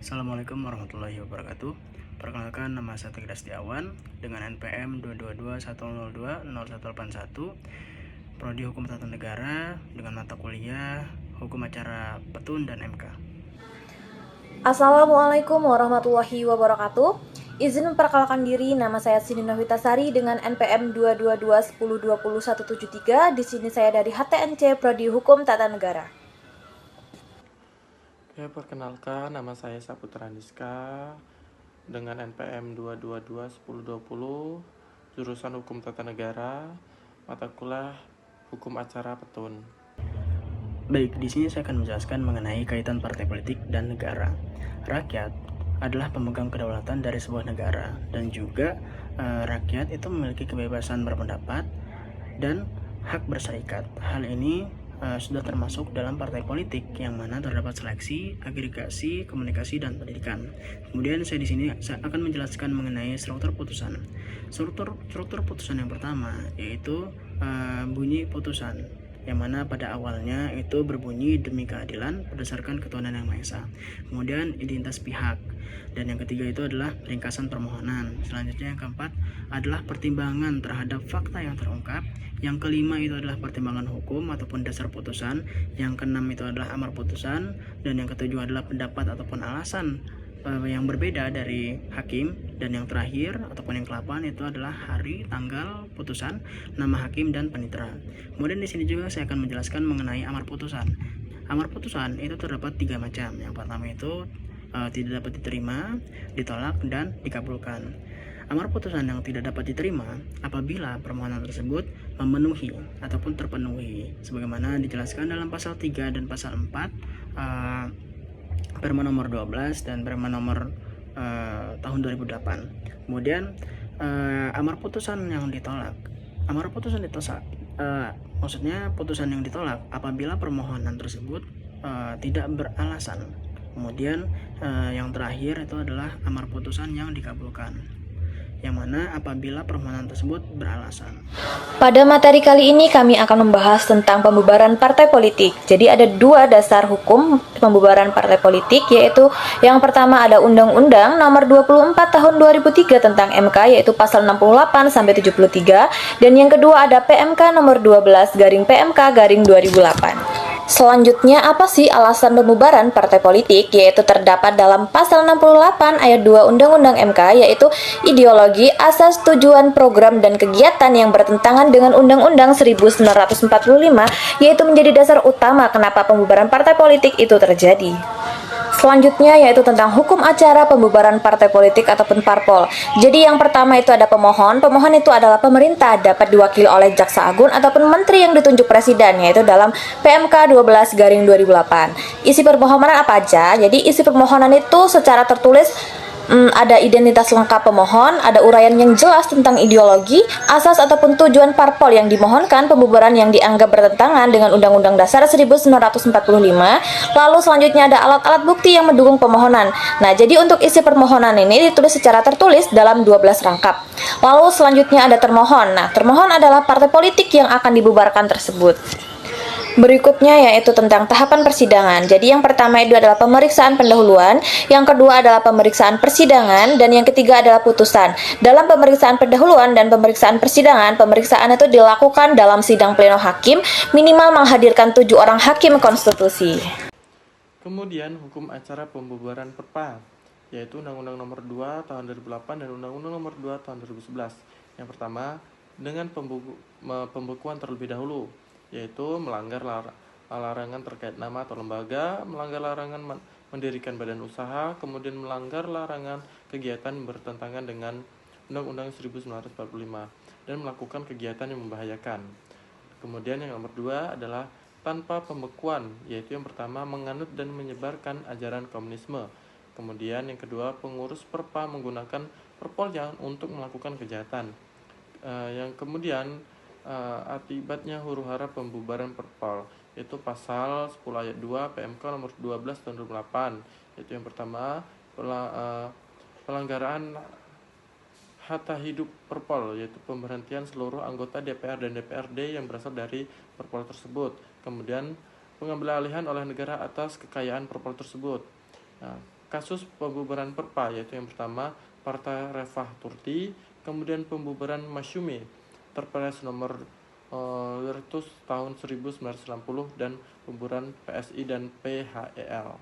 Assalamualaikum warahmatullahi wabarakatuh. Perkenalkan, nama saya Tegar Setiawan dengan NPM 22210200181, Prodi Hukum Tata Negara dengan mata kuliah Hukum Acara Petun dan MK. Assalamualaikum warahmatullahi wabarakatuh. Izin memperkenalkan diri, nama saya Siti Novitasari dengan NPM 22210200173. Di sini saya dari HTNC Prodi Hukum Tata Negara. Perkenalkan, nama saya Saputra Niska dengan NPM 2221020, jurusan Hukum Tata Negara, mata kuliah Hukum Acara Petun. Baik, di sini saya akan menjelaskan mengenai kaitan partai politik dan negara. Rakyat adalah pemegang kedaulatan dari sebuah negara, dan juga rakyat itu memiliki kebebasan berpendapat dan hak berserikat. Hal ini sudah termasuk dalam partai politik, yang mana terdapat seleksi, agregasi, komunikasi, dan pendidikan. Kemudian saya di sini akan menjelaskan mengenai struktur putusan. Struktur putusan yang pertama yaitu bunyi putusan, yang mana pada awalnya itu berbunyi demi keadilan berdasarkan ketuhanan yang Maha Esa. Kemudian identitas pihak, dan yang ketiga itu adalah ringkasan permohonan. Selanjutnya yang keempat adalah pertimbangan terhadap fakta yang terungkap. Yang kelima itu adalah pertimbangan hukum ataupun dasar putusan. Yang keenam itu adalah amar putusan, dan yang ketujuh adalah pendapat ataupun alasan yang berbeda dari hakim, dan yang terakhir ataupun yang ke-8 itu adalah hari, tanggal putusan, nama hakim, dan panitera. Kemudian di sini juga saya akan menjelaskan mengenai amar putusan. Amar putusan itu terdapat 3 macam. Yang pertama itu tidak dapat diterima, ditolak, dan dikabulkan. Amar putusan yang tidak dapat diterima apabila permohonan tersebut memenuhi ataupun terpenuhi, sebagaimana dijelaskan dalam pasal 3 dan pasal 4 Perma nomor 12 dan Perma nomor tahun 2008. Kemudian amar putusan yang ditolak. Amar putusan ditolak, maksudnya putusan yang ditolak apabila permohonan tersebut tidak beralasan. Kemudian yang terakhir itu adalah amar putusan yang dikabulkan, yang mana apabila permohonan tersebut beralasan. Pada materi kali ini kami akan membahas tentang pembubaran partai politik. Jadi ada 2 dasar hukum pembubaran partai politik, yaitu yang pertama ada Undang-Undang Nomor 24 Tahun 2003 tentang MK, yaitu pasal 68 sampai 73, dan yang kedua ada PMK Nomor 12 PMK 2008. Selanjutnya, apa sih alasan pembubaran partai politik? Yaitu terdapat dalam pasal 68 ayat 2 Undang-Undang MK, yaitu ideologi, asas, tujuan, program, dan kegiatan yang bertentangan dengan Undang-Undang 1945, yaitu menjadi dasar utama kenapa pembubaran partai politik itu terjadi. Selanjutnya yaitu tentang hukum acara pembubaran partai politik ataupun parpol. Jadi yang pertama itu ada pemohon. Pemohon itu adalah pemerintah, dapat diwakili oleh jaksa agung ataupun menteri yang ditunjuk presiden, yaitu dalam PMK 12/2008. Isi permohonan apa aja? Jadi isi permohonan itu secara tertulis ada identitas lengkap pemohon, ada uraian yang jelas tentang ideologi, asas ataupun tujuan parpol yang dimohonkan, pembubaran yang dianggap bertentangan dengan Undang-Undang Dasar 1945, lalu selanjutnya ada alat-alat bukti yang mendukung pemohonan. Nah, jadi untuk isi permohonan ini ditulis secara tertulis dalam 12 rangkap. Lalu selanjutnya ada termohon. Nah, termohon adalah partai politik yang akan dibubarkan tersebut. Berikutnya yaitu tentang tahapan persidangan. Jadi yang pertama itu adalah pemeriksaan pendahuluan, yang kedua adalah pemeriksaan persidangan, dan yang ketiga adalah putusan. Dalam pemeriksaan pendahuluan dan pemeriksaan persidangan, pemeriksaan itu dilakukan dalam sidang pleno hakim, minimal menghadirkan 7 orang hakim konstitusi. Kemudian hukum acara pembubaran perpa, yaitu Undang-Undang Nomor 2 Tahun 2008 dan Undang-Undang Nomor 2 Tahun 2011. Yang pertama, dengan pembekuan terlebih dahulu, yaitu melanggar larangan terkait nama atau lembaga, melanggar larangan mendirikan badan usaha, kemudian melanggar larangan kegiatan bertentangan dengan Undang-Undang 1945 dan melakukan kegiatan yang membahayakan. Kemudian yang nomor 2 adalah tanpa pembekuan, yaitu yang pertama menganut dan menyebarkan ajaran komunisme. Kemudian yang kedua, pengurus perpa menggunakan perpolnya untuk melakukan kejahatan. Yang kemudian akibatnya huru-hara pembubaran perpol, yaitu pasal 10 ayat 2 PMK nomor 12 tahun 2008, yaitu yang pertama pelanggaran hata hidup perpol, yaitu pemberhentian seluruh anggota DPR dan DPRD yang berasal dari perpol tersebut. Kemudian pengambil alihan oleh negara atas kekayaan perpol tersebut. Nah, kasus pembubaran Perpa, yaitu yang pertama Partai Refah Turti, kemudian pembubaran Masyumi, Perpres nomor 200 tahun 1990, dan pembubaran PSI dan PHEL.